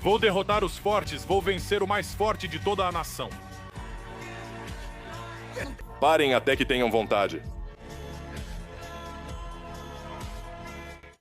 Vou derrotar os fortes, vou vencer o mais forte de toda a nação. Parem até que tenham vontade.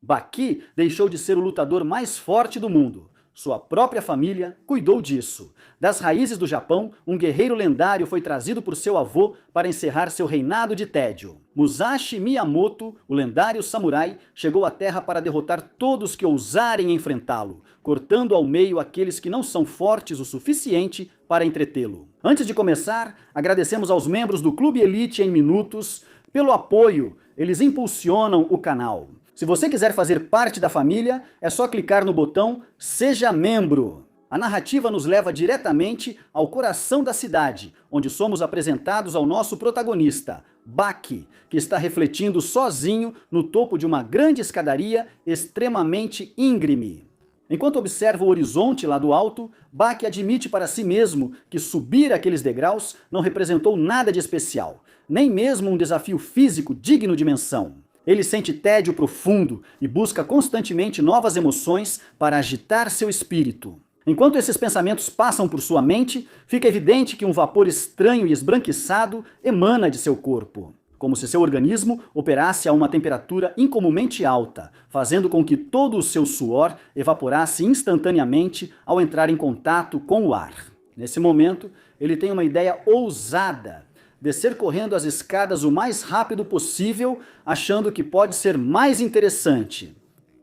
Baki deixou de ser o lutador mais forte do mundo. Sua própria família cuidou disso. Das raízes do Japão, um guerreiro lendário foi trazido por seu avô para encerrar seu reinado de tédio. Musashi Miyamoto, o lendário samurai, chegou à Terra para derrotar todos que ousarem enfrentá-lo, cortando ao meio aqueles que não são fortes o suficiente para entretê-lo. Antes de começar, agradecemos aos membros do Clube Elite em Minutos pelo apoio. Eles impulsionam o canal. Se você quiser fazer parte da família, é só clicar no botão Seja Membro. A narrativa nos leva diretamente ao coração da cidade, onde somos apresentados ao nosso protagonista, Baki, que está refletindo sozinho no topo de uma grande escadaria extremamente íngreme. Enquanto observa o horizonte lá do alto, Baki admite para si mesmo que subir aqueles degraus não representou nada de especial, nem mesmo um desafio físico digno de menção. Ele sente tédio profundo e busca constantemente novas emoções para agitar seu espírito. Enquanto esses pensamentos passam por sua mente, fica evidente que um vapor estranho e esbranquiçado emana de seu corpo, como se seu organismo operasse a uma temperatura incomumente alta, fazendo com que todo o seu suor evaporasse instantaneamente ao entrar em contato com o ar. Nesse momento, ele tem uma ideia ousada: descer correndo as escadas o mais rápido possível, achando que pode ser mais interessante.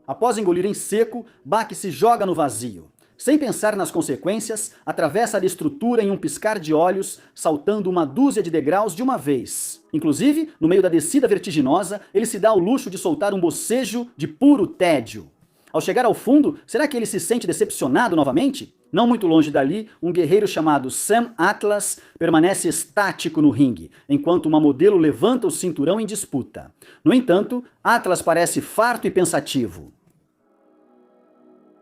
Após engolir em seco, Baki se joga no vazio. Sem pensar nas consequências, atravessa a estrutura em um piscar de olhos, saltando uma dúzia de degraus de uma vez. Inclusive, no meio da descida vertiginosa, ele se dá ao luxo de soltar um bocejo de puro tédio. Ao chegar ao fundo, será que ele se sente decepcionado novamente? Não muito longe dali, um guerreiro chamado Sam Atlas permanece estático no ringue, enquanto uma modelo levanta o cinturão em disputa. No entanto, Atlas parece farto e pensativo.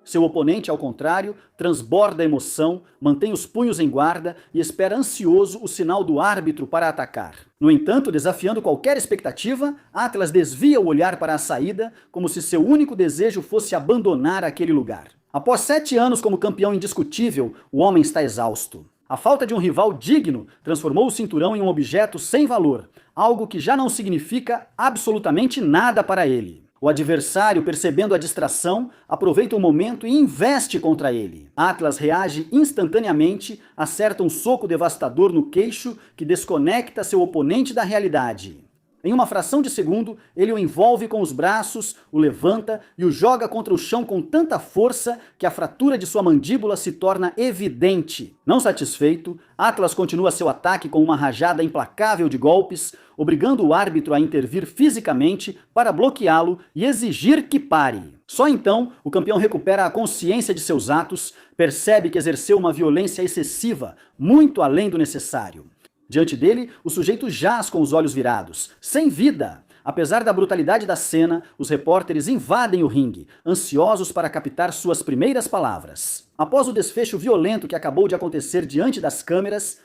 Seu oponente, ao contrário, transborda emoção, mantém os punhos em guarda e espera ansioso o sinal do árbitro para atacar. No entanto, desafiando qualquer expectativa, Atlas desvia o olhar para a saída, como se seu único desejo fosse abandonar aquele lugar. Após 7 anos como campeão indiscutível, o homem está exausto. A falta de um rival digno transformou o cinturão em um objeto sem valor, algo que já não significa absolutamente nada para ele. O adversário, percebendo a distração, aproveita o momento e investe contra ele. Atlas reage instantaneamente, acerta um soco devastador no queixo que desconecta seu oponente da realidade. Em uma fração de segundo, ele o envolve com os braços, o levanta e o joga contra o chão com tanta força que a fratura de sua mandíbula se torna evidente. Não satisfeito, Atlas continua seu ataque com uma rajada implacável de golpes, obrigando o árbitro a intervir fisicamente para bloqueá-lo e exigir que pare. Só então, o campeão recupera a consciência de seus atos, percebe que exerceu uma violência excessiva, muito além do necessário. Diante dele, o sujeito jaz com os olhos virados, sem vida. Apesar da brutalidade da cena, os repórteres invadem o ringue, ansiosos para captar suas primeiras palavras. Após o desfecho violento que acabou de acontecer diante das câmeras,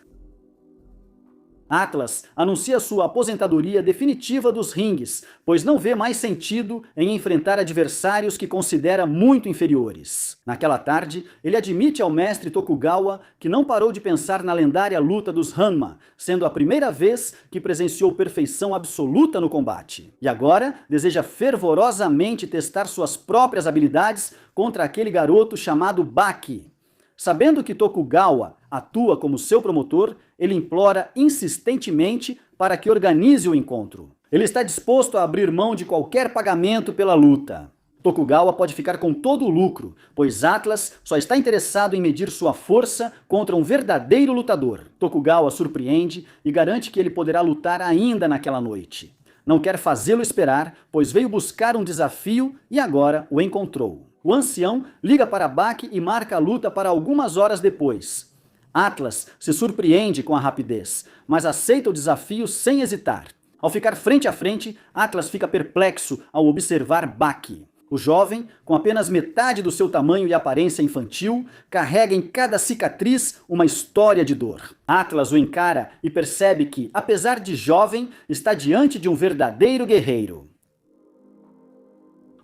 Atlas anuncia sua aposentadoria definitiva dos ringues, pois não vê mais sentido em enfrentar adversários que considera muito inferiores. Naquela tarde, ele admite ao mestre Tokugawa que não parou de pensar na lendária luta dos Hanma, sendo a primeira vez que presenciou perfeição absoluta no combate. E agora deseja fervorosamente testar suas próprias habilidades contra aquele garoto chamado Baki. Sabendo que Tokugawa atua como seu promotor, ele implora insistentemente para que organize o encontro. Ele está disposto a abrir mão de qualquer pagamento pela luta. Tokugawa pode ficar com todo o lucro, pois Atlas só está interessado em medir sua força contra um verdadeiro lutador. Tokugawa surpreende e garante que ele poderá lutar ainda naquela noite. Não quer fazê-lo esperar, pois veio buscar um desafio e agora o encontrou. O ancião liga para Baki e marca a luta para algumas horas depois. Atlas se surpreende com a rapidez, mas aceita o desafio sem hesitar. Ao ficar frente a frente, Atlas fica perplexo ao observar Baki. O jovem, com apenas metade do seu tamanho e aparência infantil, carrega em cada cicatriz uma história de dor. Atlas o encara e percebe que, apesar de jovem, está diante de um verdadeiro guerreiro.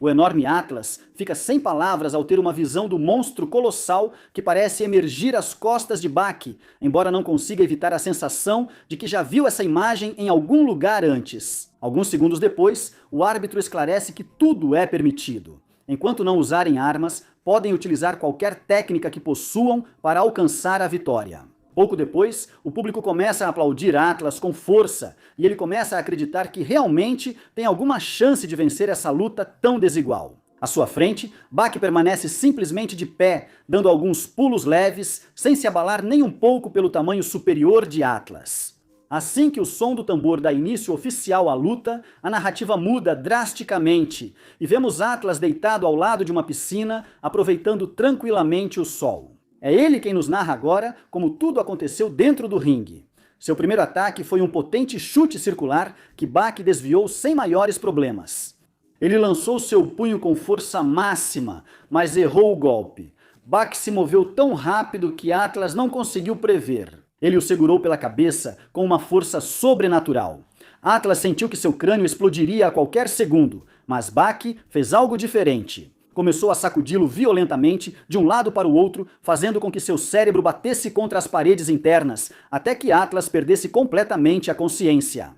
O enorme Atlas fica sem palavras ao ter uma visão do monstro colossal que parece emergir às costas de Bach, embora não consiga evitar a sensação de que já viu essa imagem em algum lugar antes. Alguns segundos depois, o árbitro esclarece que tudo é permitido. Enquanto não usarem armas, podem utilizar qualquer técnica que possuam para alcançar a vitória. Pouco depois, o público começa a aplaudir Atlas com força e ele começa a acreditar que realmente tem alguma chance de vencer essa luta tão desigual. À sua frente, Bach permanece simplesmente de pé, dando alguns pulos leves, sem se abalar nem um pouco pelo tamanho superior de Atlas. Assim que o som do tambor dá início oficial à luta, a narrativa muda drasticamente e vemos Atlas deitado ao lado de uma piscina, aproveitando tranquilamente o sol. É ele quem nos narra agora como tudo aconteceu dentro do ringue. Seu primeiro ataque foi um potente chute circular que Bach desviou sem maiores problemas. Ele lançou seu punho com força máxima, mas errou o golpe. Bach se moveu tão rápido que Atlas não conseguiu prever. Ele o segurou pela cabeça com uma força sobrenatural. Atlas sentiu que seu crânio explodiria a qualquer segundo, mas Bach fez algo diferente. Começou a sacudi-lo violentamente de um lado para o outro, fazendo com que seu cérebro batesse contra as paredes internas, até que Atlas perdesse completamente a consciência.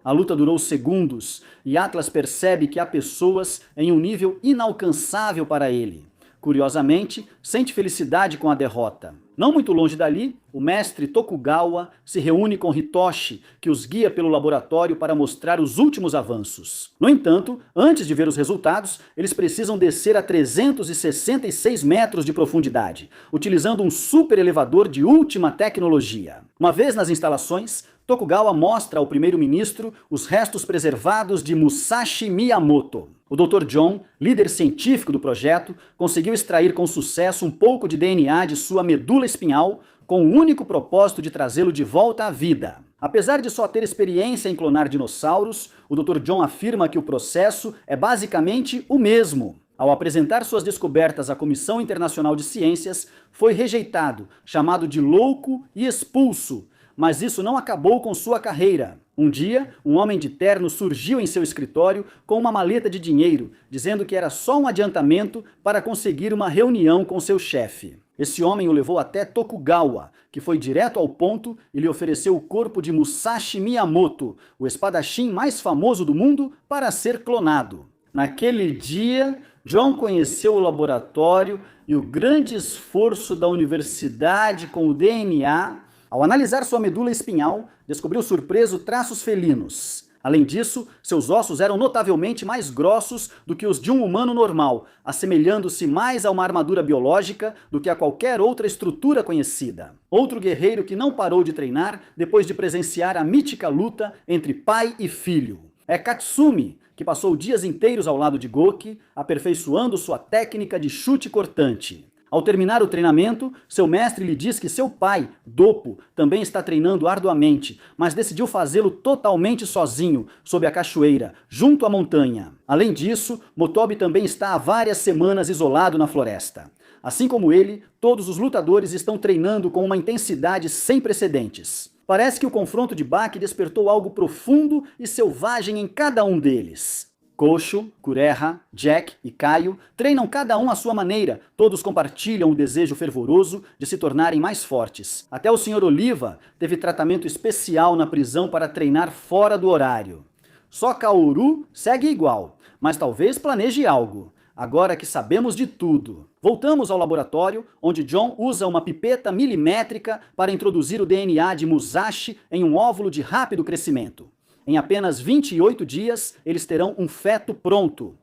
A luta durou segundos, e Atlas percebe que há pessoas em um nível inalcançável para ele. Curiosamente, sente felicidade com a derrota. Não muito longe dali, o mestre Tokugawa se reúne com Hitoshi, que os guia pelo laboratório para mostrar os últimos avanços. No entanto, antes de ver os resultados, eles precisam descer a 366 metros de profundidade, utilizando um super elevador de última tecnologia. Uma vez nas instalações, Tokugawa mostra ao primeiro-ministro os restos preservados de Musashi Miyamoto. O Dr. John, líder científico do projeto, conseguiu extrair com sucesso um pouco de DNA de sua medula espinhal, com o único propósito de trazê-lo de volta à vida. Apesar de só ter experiência em clonar dinossauros, o Dr. John afirma que o processo é basicamente o mesmo. Ao apresentar suas descobertas à Comissão Internacional de Ciências, foi rejeitado, chamado de louco e expulso. Mas isso não acabou com sua carreira. Um dia, um homem de terno surgiu em seu escritório com uma maleta de dinheiro, dizendo que era só um adiantamento para conseguir uma reunião com seu chefe. Esse homem o levou até Tokugawa, que foi direto ao ponto e lhe ofereceu o corpo de Musashi Miyamoto, o espadachim mais famoso do mundo, para ser clonado. Naquele dia, John conheceu o laboratório e o grande esforço da universidade com o DNA. Ao analisar sua medula espinhal, descobriu surpreso traços felinos. Além disso, seus ossos eram notavelmente mais grossos do que os de um humano normal, assemelhando-se mais a uma armadura biológica do que a qualquer outra estrutura conhecida. Outro guerreiro que não parou de treinar depois de presenciar a mítica luta entre pai e filho. É Katsumi, que passou dias inteiros ao lado de Goki, aperfeiçoando sua técnica de chute cortante. Ao terminar o treinamento, seu mestre lhe diz que seu pai, Doppo, também está treinando arduamente, mas decidiu fazê-lo totalmente sozinho, sob a cachoeira, junto à montanha. Além disso, Motobi também está há várias semanas isolado na floresta. Assim como ele, todos os lutadores estão treinando com uma intensidade sem precedentes. Parece que o confronto de Bach despertou algo profundo e selvagem em cada um deles. Kosho, Kureha, Jack e Caio treinam cada um à sua maneira, todos compartilham o desejo fervoroso de se tornarem mais fortes. Até o Sr. Oliva teve tratamento especial na prisão para treinar fora do horário. Só Kaoru segue igual, mas talvez planeje algo, agora que sabemos de tudo. Voltamos ao laboratório, onde John usa uma pipeta milimétrica para introduzir o DNA de Musashi em um óvulo de rápido crescimento. Em apenas 28 dias, eles terão um feto pronto.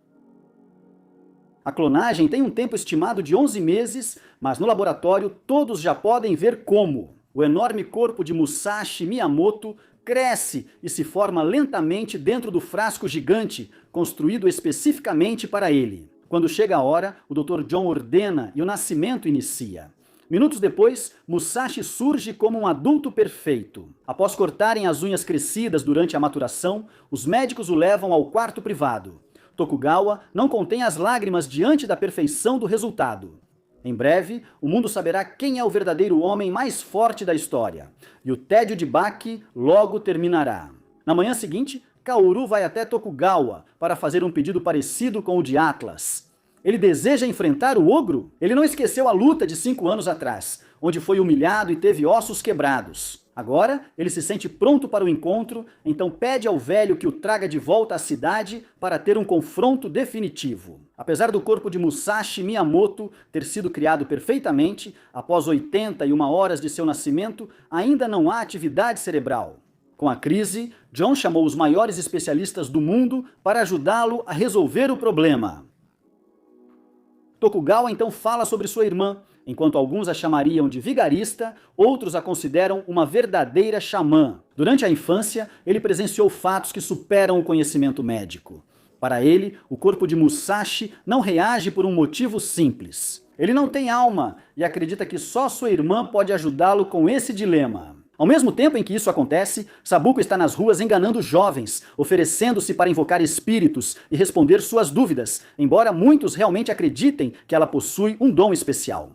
A clonagem tem um tempo estimado de 11 meses, mas no laboratório todos já podem ver como. O enorme corpo de Musashi Miyamoto cresce e se forma lentamente dentro do frasco gigante, construído especificamente para ele. Quando chega a hora, o Dr. John ordena e o nascimento inicia. Minutos depois, Musashi surge como um adulto perfeito. Após cortarem as unhas crescidas durante a maturação, os médicos o levam ao quarto privado. Tokugawa não contém as lágrimas diante da perfeição do resultado. Em breve, o mundo saberá quem é o verdadeiro homem mais forte da história. E o tédio de Bach logo terminará. Na manhã seguinte, Kaoru vai até Tokugawa para fazer um pedido parecido com o de Atlas. Ele deseja enfrentar o ogro? Ele não esqueceu a luta de 5 anos atrás, onde foi humilhado e teve ossos quebrados. Agora, ele se sente pronto para o encontro, então pede ao velho que o traga de volta à cidade para ter um confronto definitivo. Apesar do corpo de Musashi Miyamoto ter sido criado perfeitamente, após 81 horas de seu nascimento, ainda não há atividade cerebral. Com a crise, John chamou os maiores especialistas do mundo para ajudá-lo a resolver o problema. Tokugawa então fala sobre sua irmã. Enquanto alguns a chamariam de vigarista, outros a consideram uma verdadeira xamã. Durante a infância, ele presenciou fatos que superam o conhecimento médico. Para ele, o corpo de Musashi não reage por um motivo simples. Ele não tem alma e acredita que só sua irmã pode ajudá-lo com esse dilema. Ao mesmo tempo em que isso acontece, Sabuko está nas ruas enganando jovens, oferecendo-se para invocar espíritos e responder suas dúvidas, embora muitos realmente acreditem que ela possui um dom especial.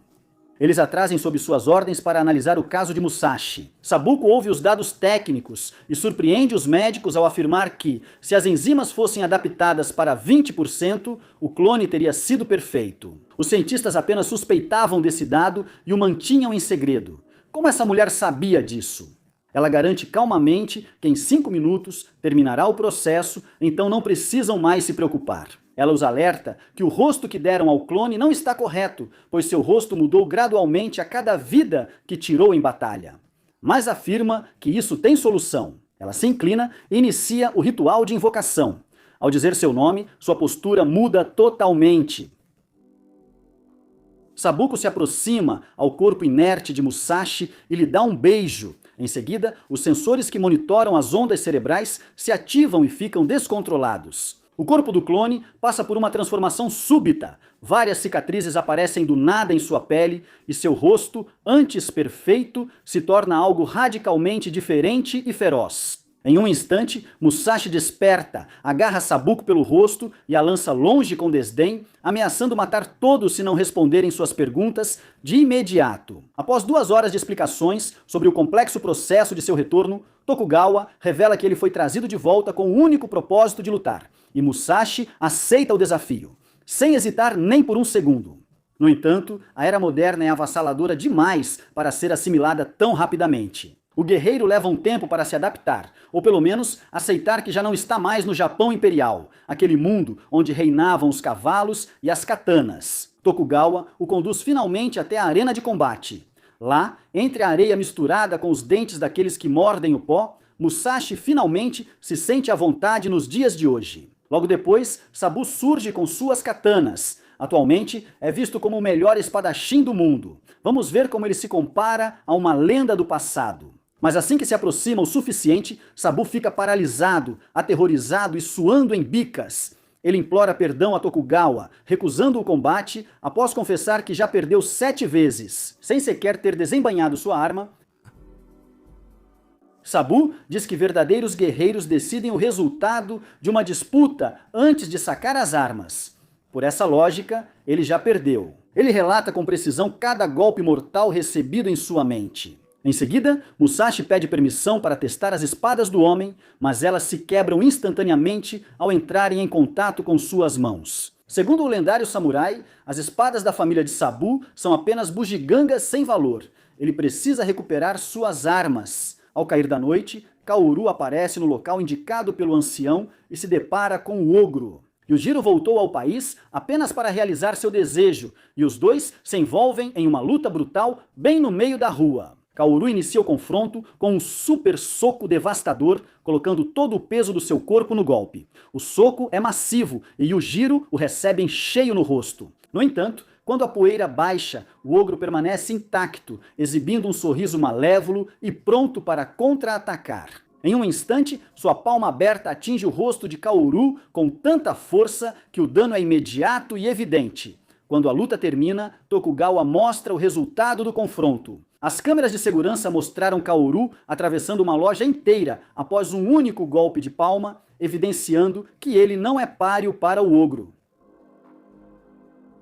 Eles a trazem sob suas ordens para analisar o caso de Musashi. Sabuko ouve os dados técnicos e surpreende os médicos ao afirmar que, se as enzimas fossem adaptadas para 20%, o clone teria sido perfeito. Os cientistas apenas suspeitavam desse dado e o mantinham em segredo. Como essa mulher sabia disso? Ela garante calmamente que em 5 minutos terminará o processo, então não precisam mais se preocupar. Ela os alerta que o rosto que deram ao clone não está correto, pois seu rosto mudou gradualmente a cada vida que tirou em batalha. Mas afirma que isso tem solução. Ela se inclina e inicia o ritual de invocação. Ao dizer seu nome, sua postura muda totalmente. Sabuko se aproxima ao corpo inerte de Musashi e lhe dá um beijo. Em seguida, os sensores que monitoram as ondas cerebrais se ativam e ficam descontrolados. O corpo do clone passa por uma transformação súbita. Várias cicatrizes aparecem do nada em sua pele e seu rosto, antes perfeito, se torna algo radicalmente diferente e feroz. Em um instante, Musashi desperta, agarra Sabuko pelo rosto e a lança longe com desdém, ameaçando matar todos se não responderem suas perguntas de imediato. Após 2 horas de explicações sobre o complexo processo de seu retorno, Tokugawa revela que ele foi trazido de volta com o único propósito de lutar, e Musashi aceita o desafio, sem hesitar nem por um segundo. No entanto, a era moderna é avassaladora demais para ser assimilada tão rapidamente. O guerreiro leva um tempo para se adaptar, ou pelo menos aceitar que já não está mais no Japão Imperial, aquele mundo onde reinavam os cavalos e as katanas. Tokugawa o conduz finalmente até a arena de combate. Lá, entre a areia misturada com os dentes daqueles que mordem o pó, Musashi finalmente se sente à vontade nos dias de hoje. Logo depois, Sabu surge com suas katanas. Atualmente, é visto como o melhor espadachim do mundo. Vamos ver como ele se compara a uma lenda do passado. Mas assim que se aproxima o suficiente, Sabu fica paralisado, aterrorizado e suando em bicas. Ele implora perdão a Tokugawa, recusando o combate após confessar que já perdeu 7 vezes. Sem sequer ter desembainhado sua arma, Sabu diz que verdadeiros guerreiros decidem o resultado de uma disputa antes de sacar as armas. Por essa lógica, ele já perdeu. Ele relata com precisão cada golpe mortal recebido em sua mente. Em seguida, Musashi pede permissão para testar as espadas do homem, mas elas se quebram instantaneamente ao entrarem em contato com suas mãos. Segundo o lendário samurai, as espadas da família de Sabu são apenas bugigangas sem valor. Ele precisa recuperar suas armas. Ao cair da noite, Kaoru aparece no local indicado pelo ancião e se depara com o ogro. Yujiro voltou ao país apenas para realizar seu desejo, e os dois se envolvem em uma luta brutal bem no meio da rua. Kaoru inicia o confronto com um super soco devastador, colocando todo o peso do seu corpo no golpe. O soco é massivo e Yujiro o recebe em cheio no rosto. No entanto, quando a poeira baixa, o ogro permanece intacto, exibindo um sorriso malévolo e pronto para contra-atacar. Em um instante, sua palma aberta atinge o rosto de Kaoru com tanta força que o dano é imediato e evidente. Quando a luta termina, Tokugawa mostra o resultado do confronto. As câmeras de segurança mostraram Kaoru atravessando uma loja inteira após um único golpe de palma, evidenciando que ele não é páreo para o ogro.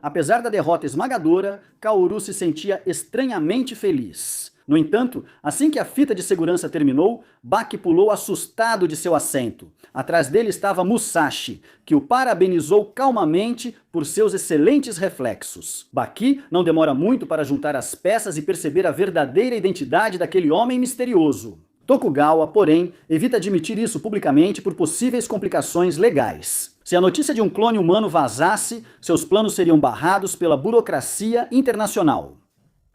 Apesar da derrota esmagadora, Kaoru se sentia estranhamente feliz. No entanto, assim que a fita de segurança terminou, Baki pulou assustado de seu assento. Atrás dele estava Musashi, que o parabenizou calmamente por seus excelentes reflexos. Baki não demora muito para juntar as peças e perceber a verdadeira identidade daquele homem misterioso. Tokugawa, porém, evita admitir isso publicamente por possíveis complicações legais. Se a notícia de um clone humano vazasse, seus planos seriam barrados pela burocracia internacional.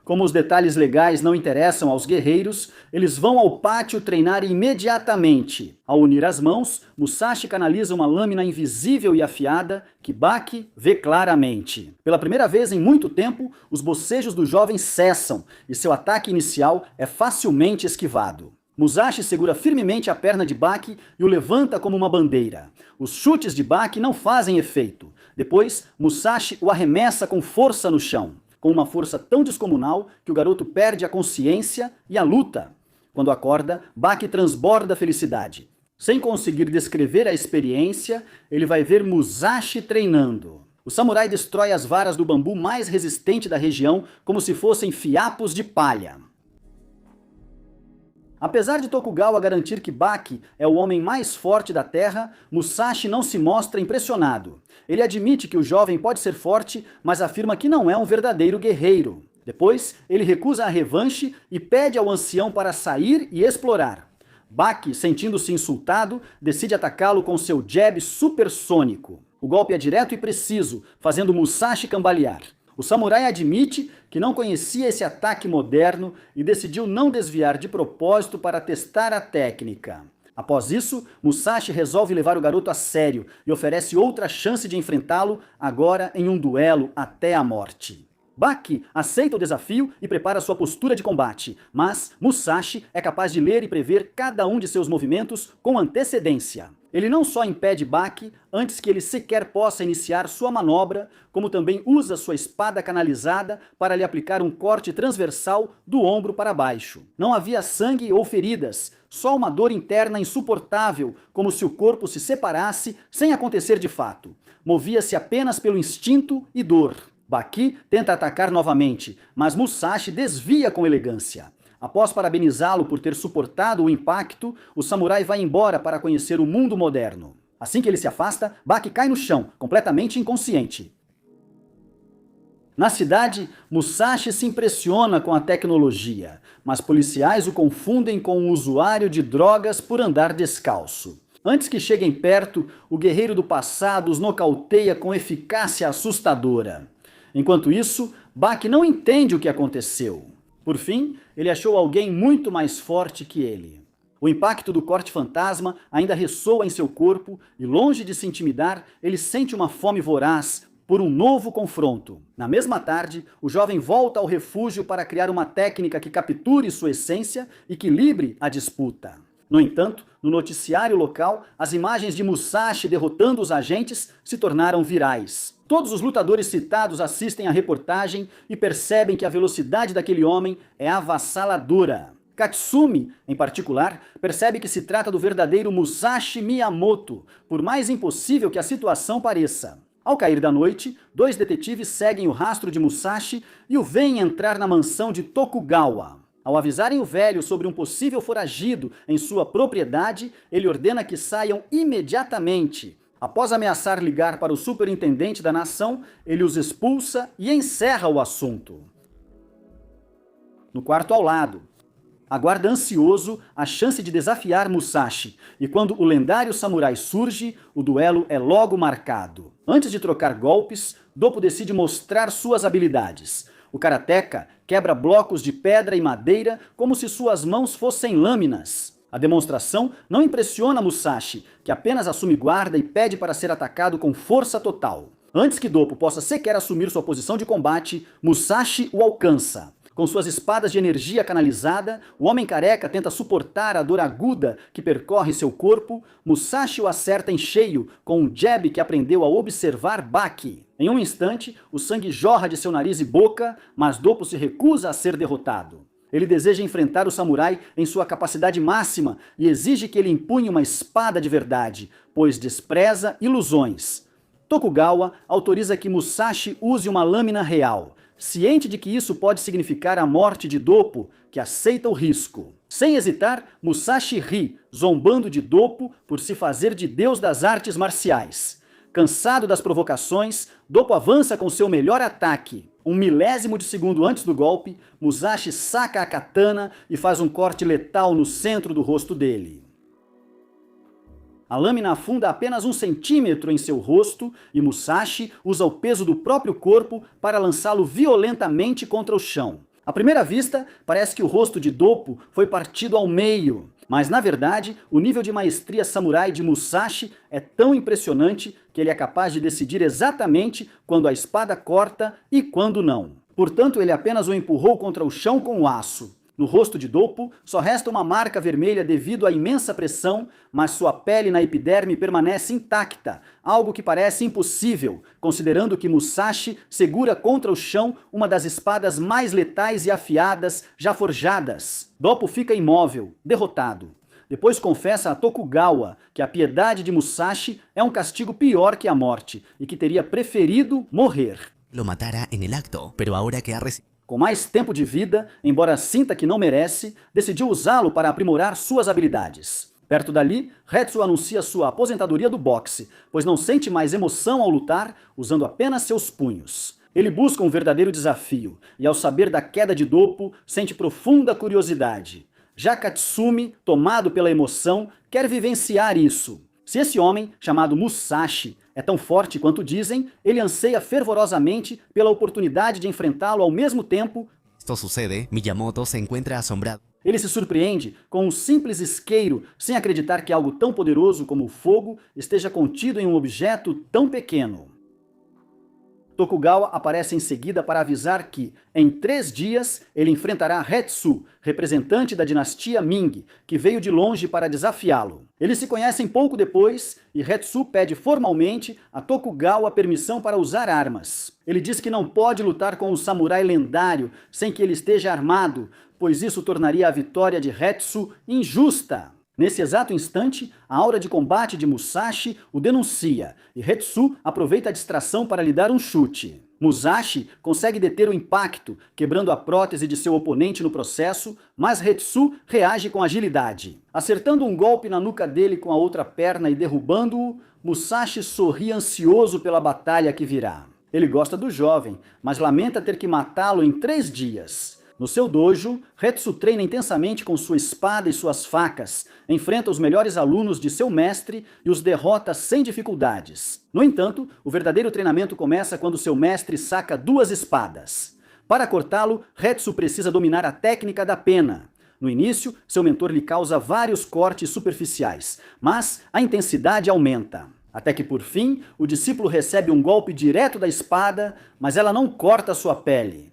Como os detalhes legais não interessam aos guerreiros, eles vão ao pátio treinar imediatamente. Ao unir as mãos, Musashi canaliza uma lâmina invisível e afiada que Baki vê claramente. Pela primeira vez em muito tempo, os bocejos do jovem cessam e seu ataque inicial é facilmente esquivado. Musashi segura firmemente a perna de Baki e o levanta como uma bandeira. Os chutes de Baki não fazem efeito. Depois, Musashi o arremessa com força no chão, com uma força tão descomunal que o garoto perde a consciência e a luta. Quando acorda, Baki transborda felicidade. Sem conseguir descrever a experiência, ele vai ver Musashi treinando. O samurai destrói as varas do bambu mais resistente da região como se fossem fiapos de palha. Apesar de Tokugawa garantir que Baki é o homem mais forte da Terra, Musashi não se mostra impressionado. Ele admite que o jovem pode ser forte, mas afirma que não é um verdadeiro guerreiro. Depois, ele recusa a revanche e pede ao ancião para sair e explorar. Baki, sentindo-se insultado, decide atacá-lo com seu jab supersônico. O golpe é direto e preciso, fazendo Musashi cambalear. O samurai admite que não conhecia esse ataque moderno e decidiu não desviar de propósito para testar a técnica. Após isso, Musashi resolve levar o garoto a sério e oferece outra chance de enfrentá-lo, agora em um duelo até a morte. Baki aceita o desafio e prepara sua postura de combate, mas Musashi é capaz de ler e prever cada um de seus movimentos com antecedência. Ele não só impede Baki antes que ele sequer possa iniciar sua manobra, como também usa sua espada canalizada para lhe aplicar um corte transversal do ombro para baixo. Não havia sangue ou feridas, só uma dor interna insuportável, como se o corpo se separasse sem acontecer de fato. Movia-se apenas pelo instinto e dor. Baki tenta atacar novamente, mas Musashi desvia com elegância. Após parabenizá-lo por ter suportado o impacto, o samurai vai embora para conhecer o mundo moderno. Assim que ele se afasta, Baki cai no chão, completamente inconsciente. Na cidade, Musashi se impressiona com a tecnologia, mas policiais o confundem com um usuário de drogas por andar descalço. Antes que cheguem perto, o guerreiro do passado os nocauteia com eficácia assustadora. Enquanto isso, Baki não entende o que aconteceu. Por fim, ele achou alguém muito mais forte que ele. O impacto do corte fantasma ainda ressoa em seu corpo e, longe de se intimidar, ele sente uma fome voraz por um novo confronto. Na mesma tarde, o jovem volta ao refúgio para criar uma técnica que capture sua essência e equilibre a disputa. No entanto, no noticiário local, as imagens de Musashi derrotando os agentes se tornaram virais. Todos os lutadores citados assistem à reportagem e percebem que a velocidade daquele homem é avassaladora. Katsumi, em particular, percebe que se trata do verdadeiro Musashi Miyamoto, por mais impossível que a situação pareça. Ao cair da noite, dois detetives seguem o rastro de Musashi e o veem entrar na mansão de Tokugawa. Ao avisarem o velho sobre um possível foragido em sua propriedade, ele ordena que saiam imediatamente. Após ameaçar ligar para o superintendente da nação, ele os expulsa e encerra o assunto. No quarto ao lado, aguarda ansioso a chance de desafiar Musashi, e quando o lendário samurai surge, o duelo é logo marcado. Antes de trocar golpes, Doppo decide mostrar suas habilidades. O karateka quebra blocos de pedra e madeira como se suas mãos fossem lâminas. A demonstração não impressiona Musashi, que apenas assume guarda e pede para ser atacado com força total. Antes que Doppo possa sequer assumir sua posição de combate, Musashi o alcança. Com suas espadas de energia canalizada, o homem careca tenta suportar a dor aguda que percorre seu corpo. Musashi o acerta em cheio com um jab que aprendeu a observar Baki. Em um instante, o sangue jorra de seu nariz e boca, mas Doppo se recusa a ser derrotado. Ele deseja enfrentar o samurai em sua capacidade máxima e exige que ele empunhe uma espada de verdade, pois despreza ilusões. Tokugawa autoriza que Musashi use uma lâmina real, ciente de que isso pode significar a morte de Doppo, que aceita o risco. Sem hesitar, Musashi ri, zombando de Doppo por se fazer de deus das artes marciais. Cansado das provocações, Doppo avança com seu melhor ataque. 1/1000 de segundo antes do golpe, Musashi saca a katana e faz um corte letal no centro do rosto dele. A lâmina afunda apenas 1 centímetro em seu rosto e Musashi usa o peso do próprio corpo para lançá-lo violentamente contra o chão. À primeira vista, parece que o rosto de Doppo foi partido ao meio, mas na verdade, o nível de maestria samurai de Musashi é tão impressionante que ele é capaz de decidir exatamente quando a espada corta e quando não. Portanto, ele apenas o empurrou contra o chão com o aço. No rosto de Doppo, só resta uma marca vermelha devido à imensa pressão, mas sua pele na epiderme permanece intacta, algo que parece impossível, considerando que Musashi segura contra o chão uma das espadas mais letais e afiadas já forjadas. Doppo fica imóvel, derrotado. Depois confessa a Tokugawa que a piedade de Musashi é um castigo pior que a morte e que teria preferido morrer. Lo matara en el acto, pero ahora que ha recibido... Com mais tempo de vida, embora sinta que não merece, decidiu usá-lo para aprimorar suas habilidades. Perto dali, Hetsu anuncia sua aposentadoria do boxe, pois não sente mais emoção ao lutar, usando apenas seus punhos. Ele busca um verdadeiro desafio, e ao saber da queda de Doppo, sente profunda curiosidade. Já Katsumi, tomado pela emoção, quer vivenciar isso. Se esse homem, chamado Musashi, é tão forte quanto dizem, ele anseia fervorosamente pela oportunidade de enfrentá-lo ao mesmo tempo. Esto sucede, Miyamoto se encuentra asombrado. Ele se surpreende com um simples isqueiro, sem acreditar que algo tão poderoso como o fogo esteja contido em um objeto tão pequeno. Tokugawa aparece em seguida para avisar que, em 3 dias, ele enfrentará Hetsu, representante da dinastia Ming, que veio de longe para desafiá-lo. Eles se conhecem pouco depois e Hetsu pede formalmente a Tokugawa permissão para usar armas. Ele diz que não pode lutar com um samurai lendário sem que ele esteja armado, pois isso tornaria a vitória de Hetsu injusta. Nesse exato instante, a aura de combate de Musashi o denuncia, e Hetsu aproveita a distração para lhe dar um chute. Musashi consegue deter o impacto, quebrando a prótese de seu oponente no processo, mas Hetsu reage com agilidade. Acertando um golpe na nuca dele com a outra perna e derrubando-o, Musashi sorri ansioso pela batalha que virá. Ele gosta do jovem, mas lamenta ter que matá-lo em 3 dias. No seu dojo, Hetsu treina intensamente com sua espada e suas facas, enfrenta os melhores alunos de seu mestre e os derrota sem dificuldades. No entanto, o verdadeiro treinamento começa quando seu mestre saca 2 espadas. Para cortá-lo, Hetsu precisa dominar a técnica da pena. No início, seu mentor lhe causa vários cortes superficiais, mas a intensidade aumenta. Até que, por fim, o discípulo recebe um golpe direto da espada, mas ela não corta sua pele.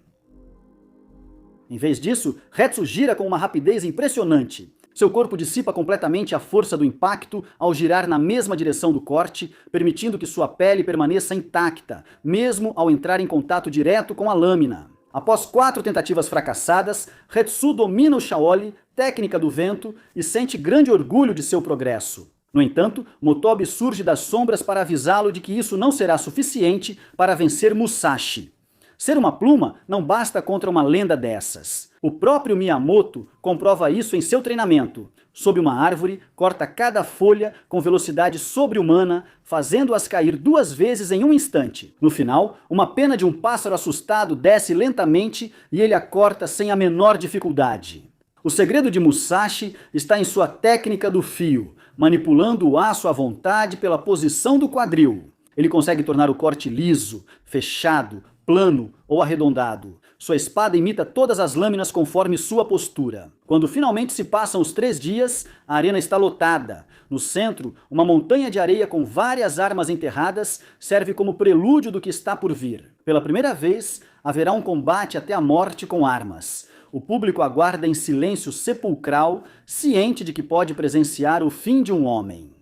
Em vez disso, Hetsu gira com uma rapidez impressionante. Seu corpo dissipa completamente a força do impacto ao girar na mesma direção do corte, permitindo que sua pele permaneça intacta, mesmo ao entrar em contato direto com a lâmina. Após 4 tentativas fracassadas, Hetsu domina o Shaoli, técnica do vento, e sente grande orgulho de seu progresso. No entanto, Motobi surge das sombras para avisá-lo de que isso não será suficiente para vencer Musashi. Ser uma pluma não basta contra uma lenda dessas. O próprio Miyamoto comprova isso em seu treinamento. Sob uma árvore, corta cada folha com velocidade sobre-humana, fazendo-as cair 2 vezes em um instante. No final, uma pena de um pássaro assustado desce lentamente e ele a corta sem a menor dificuldade. O segredo de Musashi está em sua técnica do fio, manipulando o aço à vontade pela posição do quadril. Ele consegue tornar o corte liso, fechado, plano ou arredondado. Sua espada imita todas as lâminas conforme sua postura. Quando finalmente se passam os 3 dias, a arena está lotada. No centro, uma montanha de areia com várias armas enterradas serve como prelúdio do que está por vir. Pela primeira vez, haverá um combate até a morte com armas. O público aguarda em silêncio sepulcral, ciente de que pode presenciar o fim de um homem.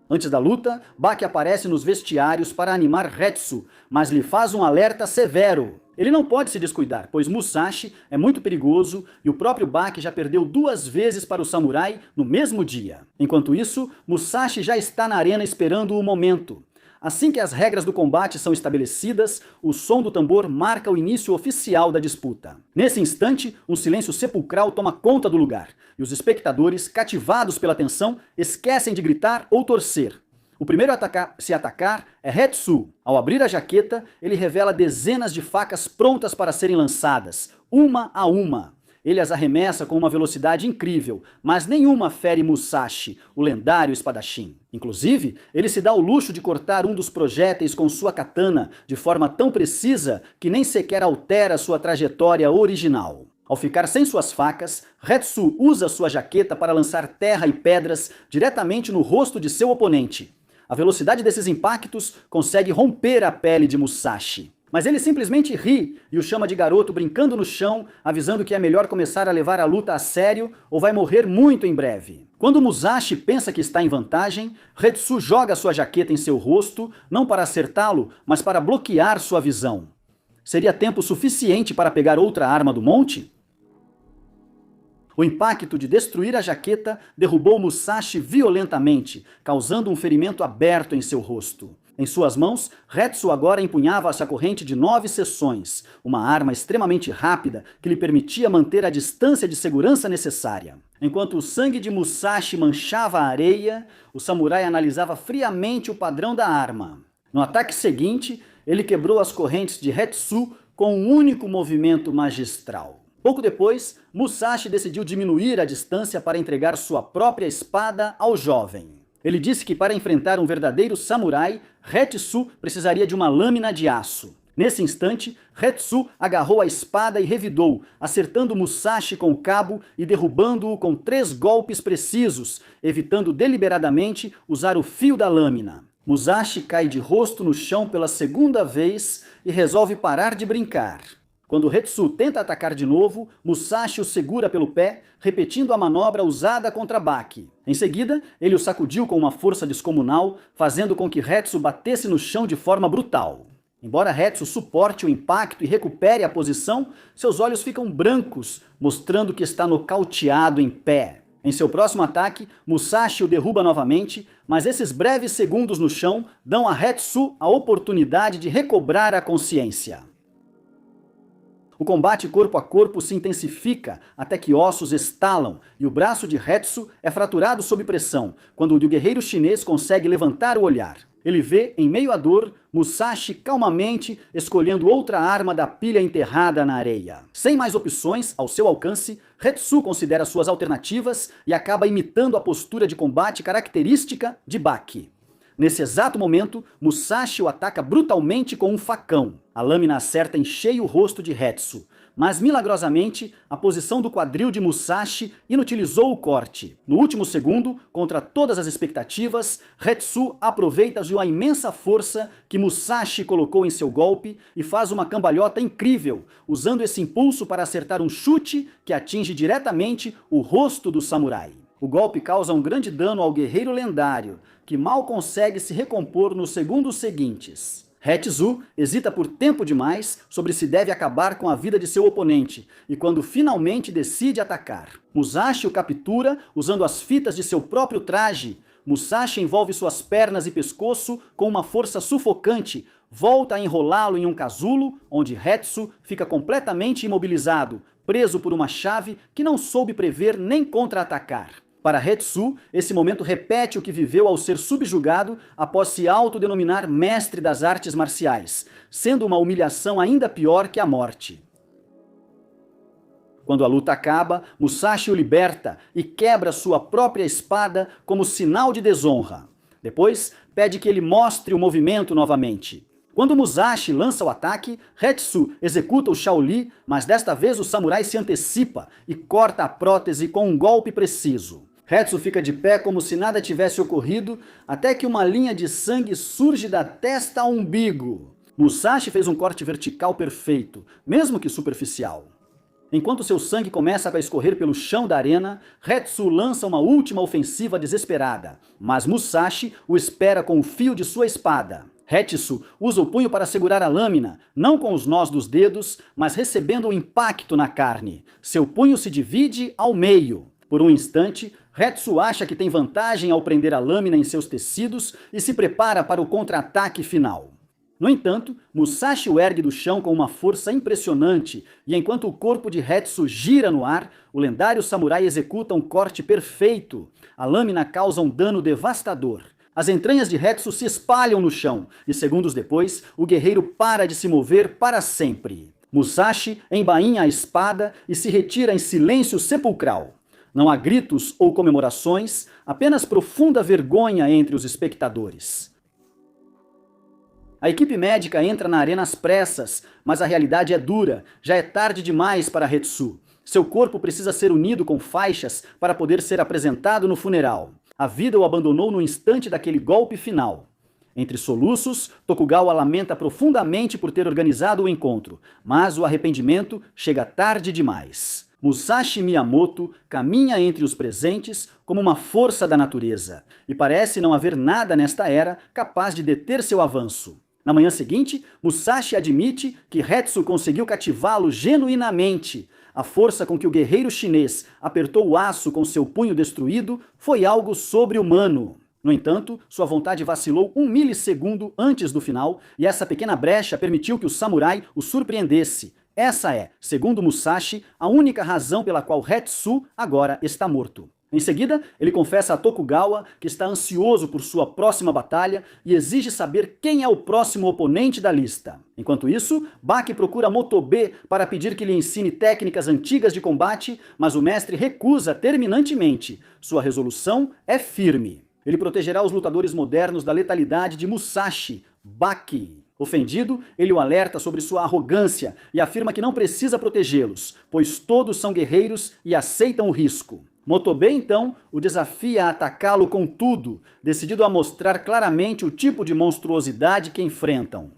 Antes da luta, Baki aparece nos vestiários para animar Hetsu, mas lhe faz um alerta severo. Ele não pode se descuidar, pois Musashi é muito perigoso e o próprio Baki já perdeu 2 vezes para o samurai no mesmo dia. Enquanto isso, Musashi já está na arena esperando o momento. Assim que as regras do combate são estabelecidas, o som do tambor marca o início oficial da disputa. Nesse instante, um silêncio sepulcral toma conta do lugar, e os espectadores, cativados pela tensão, esquecem de gritar ou torcer. O primeiro a se atacar é Hetsu. Ao abrir a jaqueta, ele revela dezenas de facas prontas para serem lançadas, uma a uma. Ele as arremessa com uma velocidade incrível, mas nenhuma fere Musashi, o lendário espadachim. Inclusive, ele se dá o luxo de cortar um dos projéteis com sua katana de forma tão precisa que nem sequer altera sua trajetória original. Ao ficar sem suas facas, Hetsu usa sua jaqueta para lançar terra e pedras diretamente no rosto de seu oponente. A velocidade desses impactos consegue romper a pele de Musashi. Mas ele simplesmente ri e o chama de garoto brincando no chão, avisando que é melhor começar a levar a luta a sério ou vai morrer muito em breve. Quando Musashi pensa que está em vantagem, Hetsu joga sua jaqueta em seu rosto, não para acertá-lo, mas para bloquear sua visão. Seria tempo suficiente para pegar outra arma do monte? O impacto de destruir a jaqueta derrubou Musashi violentamente, causando um ferimento aberto em seu rosto. Em suas mãos, Hetsu agora empunhava essa corrente de 9 seções, uma arma extremamente rápida que lhe permitia manter a distância de segurança necessária. Enquanto o sangue de Musashi manchava a areia, o samurai analisava friamente o padrão da arma. No ataque seguinte, ele quebrou as correntes de Hetsu com um único movimento magistral. Pouco depois, Musashi decidiu diminuir a distância para entregar sua própria espada ao jovem. Ele disse que para enfrentar um verdadeiro samurai, Hetsu precisaria de uma lâmina de aço. Nesse instante, Hetsu agarrou a espada e revidou, acertando Musashi com o cabo e derrubando-o com 3 golpes precisos, evitando deliberadamente usar o fio da lâmina. Musashi cai de rosto no chão pela 2ª vez e resolve parar de brincar. Quando Hetsu tenta atacar de novo, Musashi o segura pelo pé, repetindo a manobra usada contra Baki. Em seguida, ele o sacudiu com uma força descomunal, fazendo com que Hetsu batesse no chão de forma brutal. Embora Hetsu suporte o impacto e recupere a posição, seus olhos ficam brancos, mostrando que está nocauteado em pé. Em seu próximo ataque, Musashi o derruba novamente, mas esses breves segundos no chão dão a Hetsu a oportunidade de recobrar a consciência. O combate corpo a corpo se intensifica até que ossos estalam e o braço de Hetsu é fraturado sob pressão, quando o guerreiro chinês consegue levantar o olhar. Ele vê, em meio à dor, Musashi calmamente escolhendo outra arma da pilha enterrada na areia. Sem mais opções ao seu alcance, Hetsu considera suas alternativas e acaba imitando a postura de combate característica de Baki. Nesse exato momento, Musashi o ataca brutalmente com um facão. A lâmina acerta em cheio o rosto de Hetsu, mas milagrosamente, a posição do quadril de Musashi inutilizou o corte. No último segundo, contra todas as expectativas, Hetsu aproveita de uma imensa força que Musashi colocou em seu golpe e faz uma cambalhota incrível, usando esse impulso para acertar um chute que atinge diretamente o rosto do samurai. O golpe causa um grande dano ao guerreiro lendário, que mal consegue se recompor nos segundos seguintes. Hetsu hesita por tempo demais sobre se deve acabar com a vida de seu oponente, e quando finalmente decide atacar. Musashi o captura usando as fitas de seu próprio traje. Musashi envolve suas pernas e pescoço com uma força sufocante, volta a enrolá-lo em um casulo, onde Hetsu fica completamente imobilizado, preso por uma chave que não soube prever nem contra-atacar. Para Hetsu, esse momento repete o que viveu ao ser subjugado após se autodenominar mestre das artes marciais, sendo uma humilhação ainda pior que a morte. Quando a luta acaba, Musashi o liberta e quebra sua própria espada como sinal de desonra. Depois, pede que ele mostre o movimento novamente. Quando Musashi lança o ataque, Hetsu executa o Shaoli, mas desta vez o samurai se antecipa e corta a prótese com um golpe preciso. Hetsu fica de pé como se nada tivesse ocorrido, até que uma linha de sangue surge da testa ao umbigo. Musashi fez um corte vertical perfeito, mesmo que superficial. Enquanto seu sangue começa a escorrer pelo chão da arena, Hetsu lança uma última ofensiva desesperada, mas Musashi o espera com o fio de sua espada. Hetsu usa o punho para segurar a lâmina, não com os nós dos dedos, mas recebendo um impacto na carne. Seu punho se divide ao meio. Por um instante, Hetsu acha que tem vantagem ao prender a lâmina em seus tecidos e se prepara para o contra-ataque final. No entanto, Musashi o ergue do chão com uma força impressionante e enquanto o corpo de Hetsu gira no ar, o lendário samurai executa um corte perfeito. A lâmina causa um dano devastador. As entranhas de Hetsu se espalham no chão e segundos depois, o guerreiro para de se mover para sempre. Musashi embainha a espada e se retira em silêncio sepulcral. Não há gritos ou comemorações, apenas profunda vergonha entre os espectadores. A equipe médica entra na arena às pressas, mas a realidade é dura, já é tarde demais para Hetsu. Seu corpo precisa ser unido com faixas para poder ser apresentado no funeral. A vida o abandonou no instante daquele golpe final. Entre soluços, Tokugawa lamenta profundamente por ter organizado o encontro, mas o arrependimento chega tarde demais. Musashi Miyamoto caminha entre os presentes como uma força da natureza, e parece não haver nada nesta era capaz de deter seu avanço. Na manhã seguinte, Musashi admite que Hetsu conseguiu cativá-lo genuinamente. A força com que o guerreiro chinês apertou o aço com seu punho destruído foi algo sobre-humano. No entanto, sua vontade vacilou 1 milissegundo antes do final, e essa pequena brecha permitiu que o samurai o surpreendesse. Essa é, segundo Musashi, a única razão pela qual Hetsu agora está morto. Em seguida, ele confessa a Tokugawa que está ansioso por sua próxima batalha e exige saber quem é o próximo oponente da lista. Enquanto isso, Baki procura Motobe para pedir que lhe ensine técnicas antigas de combate, mas o mestre recusa terminantemente. Sua resolução é firme. Ele protegerá os lutadores modernos da letalidade de Musashi, Baki. Ofendido, ele o alerta sobre sua arrogância e afirma que não precisa protegê-los, pois todos são guerreiros e aceitam o risco. Motobe, então, o desafia a atacá-lo com tudo, decidido a mostrar claramente o tipo de monstruosidade que enfrentam.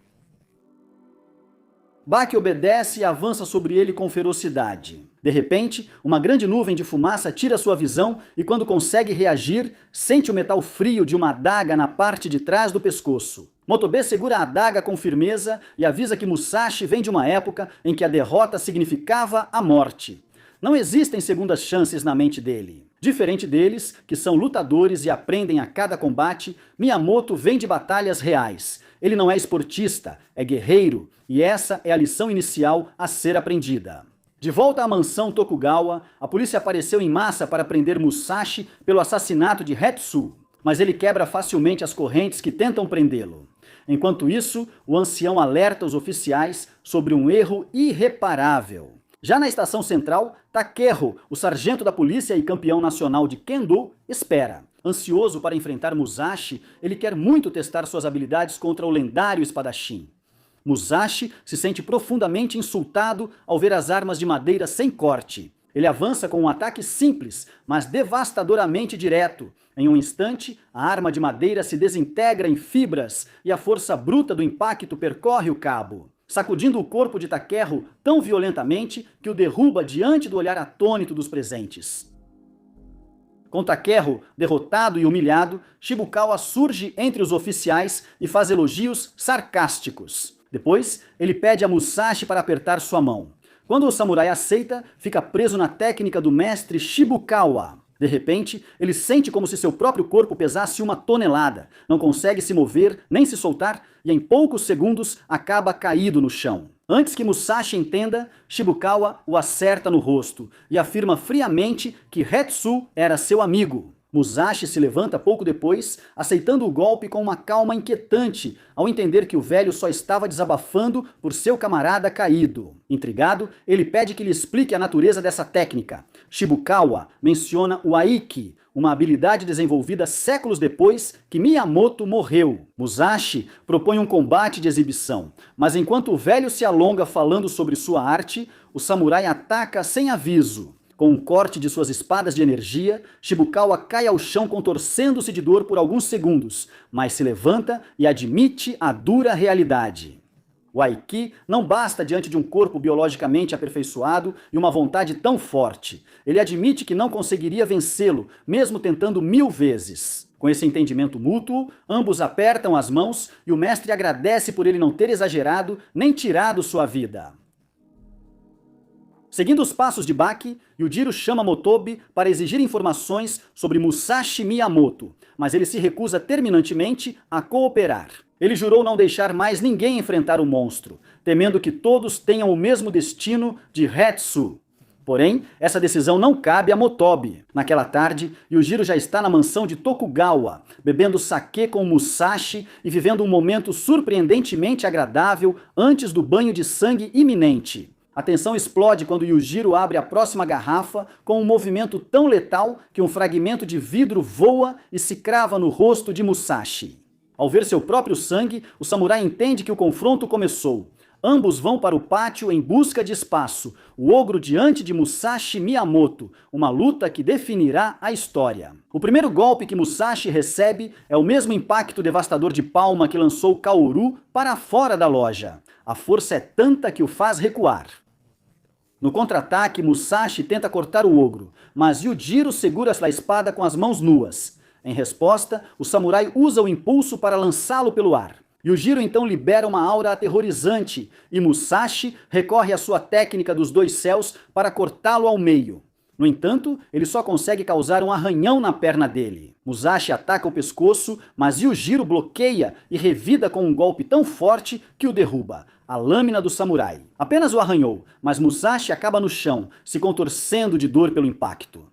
Baki obedece e avança sobre ele com ferocidade. De repente, uma grande nuvem de fumaça tira sua visão e quando consegue reagir, sente o metal frio de uma adaga na parte de trás do pescoço. Motobe segura a adaga com firmeza e avisa que Musashi vem de uma época em que a derrota significava a morte. Não existem segundas chances na mente dele. Diferente deles, que são lutadores e aprendem a cada combate, Miyamoto vem de batalhas reais. Ele não é esportista, é guerreiro, e essa é a lição inicial a ser aprendida. De volta à mansão Tokugawa, a polícia apareceu em massa para prender Musashi pelo assassinato de Hetsu, mas ele quebra facilmente as correntes que tentam prendê-lo. Enquanto isso, o ancião alerta os oficiais sobre um erro irreparável. Já na estação central, Takeru, o sargento da polícia e campeão nacional de Kendo, espera. Ansioso para enfrentar Musashi, ele quer muito testar suas habilidades contra o lendário espadachim. Musashi se sente profundamente insultado ao ver as armas de madeira sem corte. Ele avança com um ataque simples, mas devastadoramente direto. Em um instante, a arma de madeira se desintegra em fibras e a força bruta do impacto percorre o cabo, sacudindo o corpo de Takeru tão violentamente que o derruba diante do olhar atônito dos presentes. Com Takeru derrotado e humilhado, Shibukawa surge entre os oficiais e faz elogios sarcásticos. Depois, ele pede a Musashi para apertar sua mão. Quando o samurai aceita, fica preso na técnica do mestre Shibukawa. De repente, ele sente como se seu próprio corpo pesasse 1 tonelada, não consegue se mover nem se soltar e em poucos segundos acaba caído no chão. Antes que Musashi entenda, Shibukawa o acerta no rosto e afirma friamente que Hetsu era seu amigo. Musashi se levanta pouco depois, aceitando o golpe com uma calma inquietante, ao entender que o velho só estava desabafando por seu camarada caído. Intrigado, ele pede que lhe explique a natureza dessa técnica. Shibukawa menciona o Aiki, uma habilidade desenvolvida séculos depois que Miyamoto morreu. Musashi propõe um combate de exibição, mas enquanto o velho se alonga falando sobre sua arte, o samurai ataca sem aviso. Com um corte de suas espadas de energia, Shibukawa cai ao chão contorcendo-se de dor por alguns segundos, mas se levanta e admite a dura realidade. O Aiki não basta diante de um corpo biologicamente aperfeiçoado e uma vontade tão forte. Ele admite que não conseguiria vencê-lo, mesmo tentando 1000 vezes. Com esse entendimento mútuo, ambos apertam as mãos e o mestre agradece por ele não ter exagerado nem tirado sua vida. Seguindo os passos de Baki, Yujiro chama Motobi para exigir informações sobre Musashi Miyamoto, mas ele se recusa terminantemente a cooperar. Ele jurou não deixar mais ninguém enfrentar o monstro, temendo que todos tenham o mesmo destino de Hetsu. Porém, essa decisão não cabe a Motobi. Naquela tarde, Yujiro já está na mansão de Tokugawa, bebendo sake com Musashi e vivendo um momento surpreendentemente agradável antes do banho de sangue iminente. A tensão explode quando Yujiro abre a próxima garrafa com um movimento tão letal que um fragmento de vidro voa e se crava no rosto de Musashi. Ao ver seu próprio sangue, o samurai entende que o confronto começou. Ambos vão para o pátio em busca de espaço, o ogro diante de Musashi Miyamoto, uma luta que definirá a história. O primeiro golpe que Musashi recebe é o mesmo impacto devastador de palma que lançou Kaoru para fora da loja. A força é tanta que o faz recuar. No contra-ataque, Musashi tenta cortar o ogro, mas Yujiro segura sua espada com as mãos nuas. Em resposta, o samurai usa o impulso para lançá-lo pelo ar. Yujiro então libera uma aura aterrorizante e Musashi recorre à sua técnica dos dois céus para cortá-lo ao meio. No entanto, ele só consegue causar um arranhão na perna dele. Musashi ataca o pescoço, mas Yujiro bloqueia e revida com um golpe tão forte que o derruba. A lâmina do samurai. Apenas o arranhou, mas Musashi acaba no chão, se contorcendo de dor pelo impacto.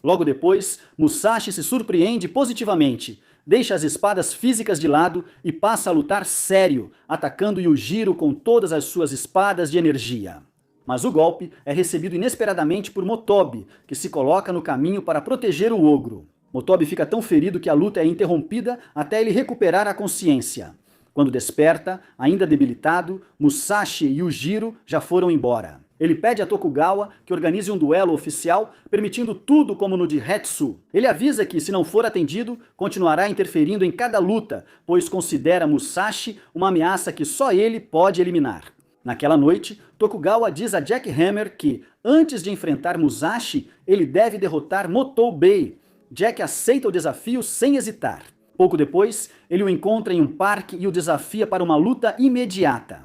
Logo depois, Musashi se surpreende positivamente, deixa as espadas físicas de lado e passa a lutar sério, atacando Yujiro com todas as suas espadas de energia. Mas o golpe é recebido inesperadamente por Motobi, que se coloca no caminho para proteger o ogro. Motobi fica tão ferido que a luta é interrompida até ele recuperar a consciência. Quando desperta, ainda debilitado, Musashi e Yujiro já foram embora. Ele pede a Tokugawa que organize um duelo oficial, permitindo tudo como no de Hetsu. Ele avisa que, se não for atendido, continuará interferindo em cada luta, pois considera Musashi uma ameaça que só ele pode eliminar. Naquela noite, Tokugawa diz a Jack Hammer que, antes de enfrentar Musashi, ele deve derrotar Motoubei. Jack aceita o desafio sem hesitar. Pouco depois, ele o encontra em um parque e o desafia para uma luta imediata.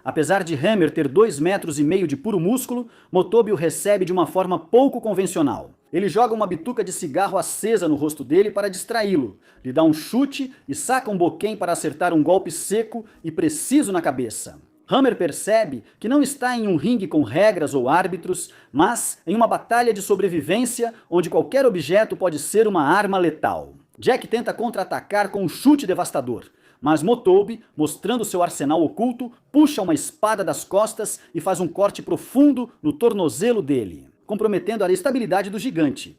Apesar de Hammer ter 2,5 metros de puro músculo, Motobi o recebe de uma forma pouco convencional. Ele joga uma bituca de cigarro acesa no rosto dele para distraí-lo, lhe dá um chute e saca um boquém para acertar um golpe seco e preciso na cabeça. Hammer percebe que não está em um ringue com regras ou árbitros, mas em uma batalha de sobrevivência onde qualquer objeto pode ser uma arma letal. Jack tenta contra-atacar com um chute devastador, mas Motobi, mostrando seu arsenal oculto, puxa uma espada das costas e faz um corte profundo no tornozelo dele, comprometendo a estabilidade do gigante.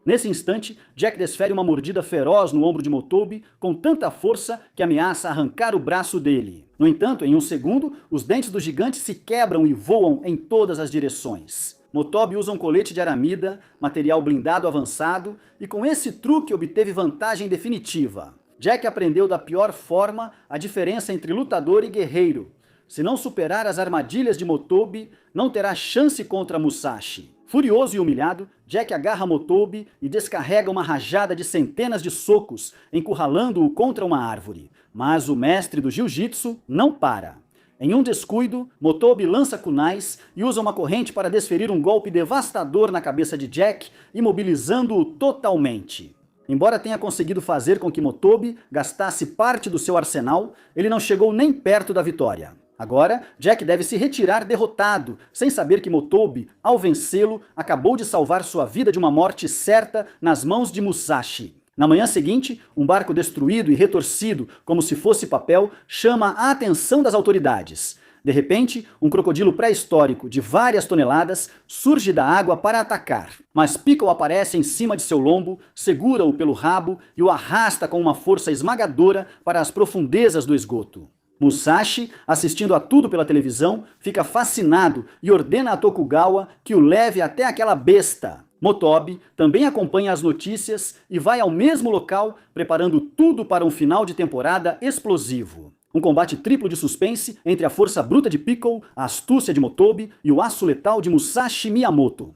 Nesse instante, Jack desfere uma mordida feroz no ombro de Motobi com tanta força que ameaça arrancar o braço dele. No entanto, em um segundo, os dentes do gigante se quebram e voam em todas as direções. Motobi usa um colete de aramida, material blindado avançado, e com esse truque obteve vantagem definitiva. Jack aprendeu da pior forma a diferença entre lutador e guerreiro. Se não superar as armadilhas de Motobi, não terá chance contra Musashi. Furioso e humilhado, Jack agarra Motobi e descarrega uma rajada de centenas de socos, encurralando-o contra uma árvore. Mas o mestre do jiu-jitsu não para. Em um descuido, Motobi lança kunais e usa uma corrente para desferir um golpe devastador na cabeça de Jack, imobilizando-o totalmente. Embora tenha conseguido fazer com que Motobi gastasse parte do seu arsenal, ele não chegou nem perto da vitória. Agora, Jack deve se retirar derrotado, sem saber que Motobi, ao vencê-lo, acabou de salvar sua vida de uma morte certa nas mãos de Musashi. Na manhã seguinte, um barco destruído e retorcido, como se fosse papel, chama a atenção das autoridades. De repente, um crocodilo pré-histórico de várias toneladas surge da água para atacar. Mas Pickle aparece em cima de seu lombo, segura-o pelo rabo e o arrasta com uma força esmagadora para as profundezas do esgoto. Musashi, assistindo a tudo pela televisão, fica fascinado e ordena a Tokugawa que o leve até aquela besta. Motobi também acompanha as notícias e vai ao mesmo local, preparando tudo para um final de temporada explosivo. Um combate triplo de suspense entre a força bruta de Pickle, a astúcia de Motobi e o aço letal de Musashi Miyamoto.